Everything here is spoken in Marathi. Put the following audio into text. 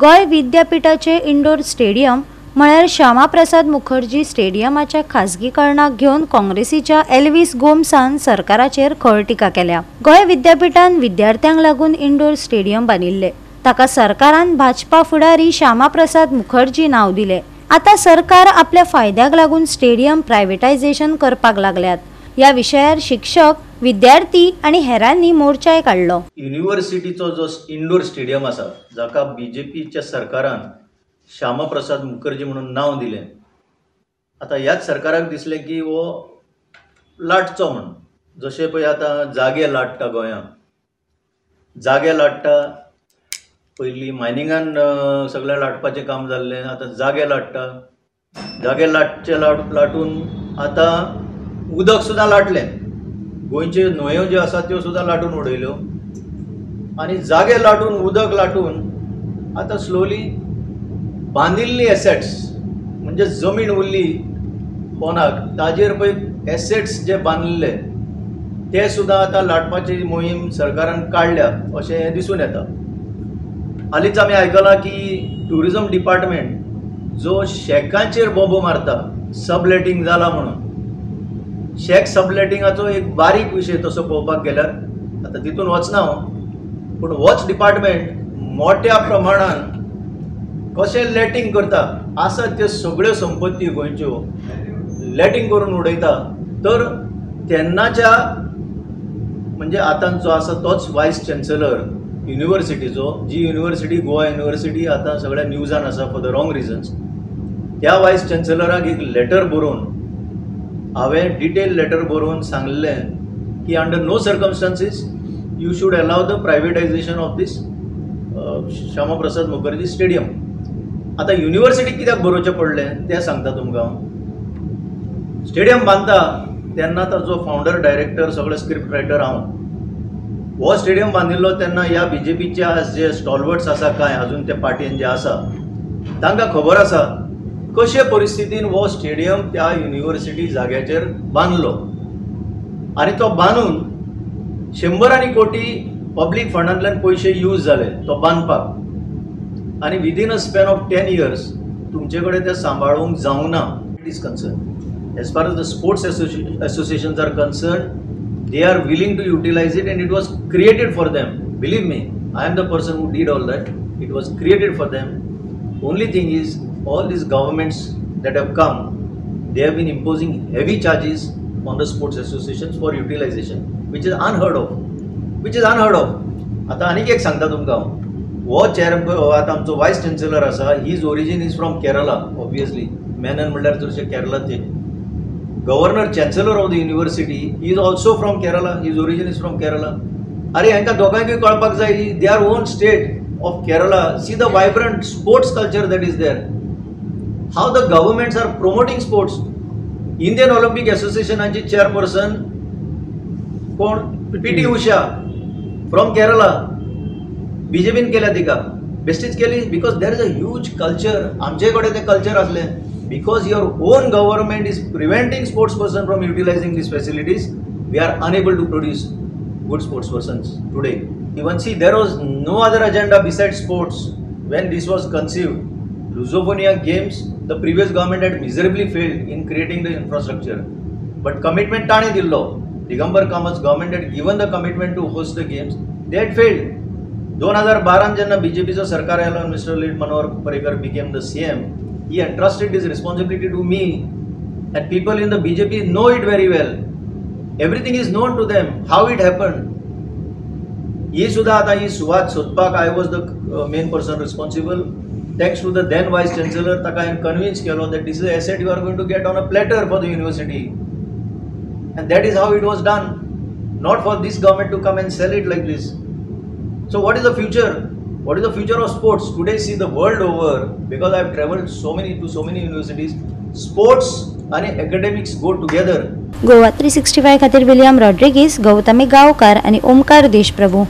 गोय विद्यापीठाचे इंडोर स्टेडियम म्हळ्यार श्यामाप्रसाद मुखर्जी स्टेडियमाच्या खाजगीकरणाक घेवन काँग्रेसीच्या एल्विस गोमसान सरकाराचेर खर टिका केल्या। गोय विद्यापीठान विद्यार्थ्यांक लागून इंडोर स्टेडियम बांदिल्ले, ताका सरकारान भाजपा फुडारी श्यामाप्रसाद मुखर्जी नाव दिले। आता सरकार आपल्या फायद्याक लागून स्टेडियम प्रायव्हेटायझेशन करपाक लागल्यात। या विशयार शिक्षक, विद्यार्थी आणि हेरांनी मोर्चाय काढलो। युनिव्हर्सिटीचो जो इंडोर स्टेडियम आसा, जाका बीजेपीच्या सरकारान श्यामाप्रसाद मुखर्जी म्हणून नाव दिले, आता ह्याच सरकाराक दिसले की वो लाटचो म्हणून। जशे पळय आता जागे लाट्टा गोंयांत, जागे लाट्टा, पयलीं मायनिंगान सगळें लाटपाचें काम जाल्लें, आता जागे लाट्टा, जागे लाटून आता उदक सुद्दां लाटलें। गोंयच्यो न्हंयो ज्यो आसा त्यो सुद्दां लाटून उडयल्यो आनी जागे लाटून उदक लाटून आता स्लोली बांदिल्ली एसेट्स म्हणजे जमीन उरली कोणाक ताजेर पळय एसेट्स जे बांदिल्ले ते सुद्दां आता लाटपाची मोहीम सरकारान काडल्या अशें दिसून येता। हालींच आमी आयकलां की ट्युरिजम डिपार्टमेंट जो शेकांचेर बोबो मारता, सबलेटींग जाला म्हणून, शेक सबलेटिंगाचो एक बारीक विशय तसो पळोवपाक गेल्यार आता तितून वचना हांव, पूण होच डिपार्टमेंट मोठ्या प्रमाणान कशें लेटिंग करता, आसा त्यो सगळ्यो संपत्ती गोंयच्यो लेटिंग करून उडयता। तर तेन्नाच्या म्हणजे आतांचो आसा तोच वायस चान्सलर युनिव्हर्सिटीचो, जी युनिव्हर्सिटी गोवा युनिव्हर्सिटी आता सगळ्या न्यूजान आसा फॉर द रॉंग रिजन्स, त्या वायस चान्सलराक एक लेटर बरोवन हांवें डिटेल लेटर बरोवन सांगलें की under no circumstances you should allow the privatization of this Shyamaprasad Mukherjee stadium. आता युनिव्हर्सिटीक कित्याक बरोवचें पडलें तें सांगता तुमकां हांव। स्टेडियम बांदता तेन्ना ताजो फावंडर, डायरेक्टर, सगळो स्क्रिप्ट रायटर हांव। हो स्टेडियम बांदिल्लो तेन्ना ह्या बीजेपीच्या जे स्टॉलवर्ड्स आसा कांय अजून ते पार्टीन जे आसा तांकां खबर आसा कशे परिस्थितीन हो स्टेडियम त्या युनिव्हर्सिटी जाग्याचेर बांदलो आनी तो बांदून 100 कोटी पब्लीक फंडांतल्यान पयशे यूज जाले तो बांदपाक, आनी within a span of 10 years तुमचे कडेन ते सांबाळूंक जावंक ना। It is concern as far as the sports associations are concern, they are willing to utilize it and it was created for them. Believe me, I am the person who did all that. It was created for them. Only thing is, all these governments that have come, they have been imposing heavy charges on the sports associations for utilization, which is unheard of. आता आनीक एक सांगता तुमकां हो आता आमचो वायस चान्सलर आसा, his origin is from Kerala obviously, Menon म्हणल्यार चडशे केरलाचे। Governor chancellor of the university is also from Kerala, his origin is from Kerala. अरे हांकां दोगांयकूय कळपाक जाय, their own state of Kerala, see the vibrant sports culture that is there, how the governments are promoting sports. Indian Olympic Association ची chairperson कोण, PT Usha from Kerala, BJP केल्या तिका बेस्टीच केली, because there is a huge culture. आमचे कडेन ते कल्चर असले, because your own government is preventing sports person from utilizing these facilities, we are unable to produce good sports persons today. Even see, there was no other agenda besides sports when this was conceived. Lusophobia games, the previous government had miserably failed in creating the infrastructure. But commitment taane dillo. Digambar Kamat's government had given the commitment to host the games. They had failed. 2012 jenna BJP चा सरकार आयलो, Mr. Manohar Parrikar became the CM. He entrusted his responsibility to me, and people in the BJP know it very well. Everything is known to them, how it happened. ही सुद्धा आता ही सुवात सोदपाक I was the main person responsible. Thanks to the then vice chancellor, ताका हांवें कन्विन्स केलो that this is an asset you are going to get on a platter for the university, and that is how it was done, not for this government to come and sell it like this. So what is the future? What is the future of sports? Today, see, the world over, because I have traveled to so many universities, sports and academics go together. Goa 365 खातीर विलियम रॉड्रिगीस, गौतमी गांवकार आणि ओमकार देशप्रभू।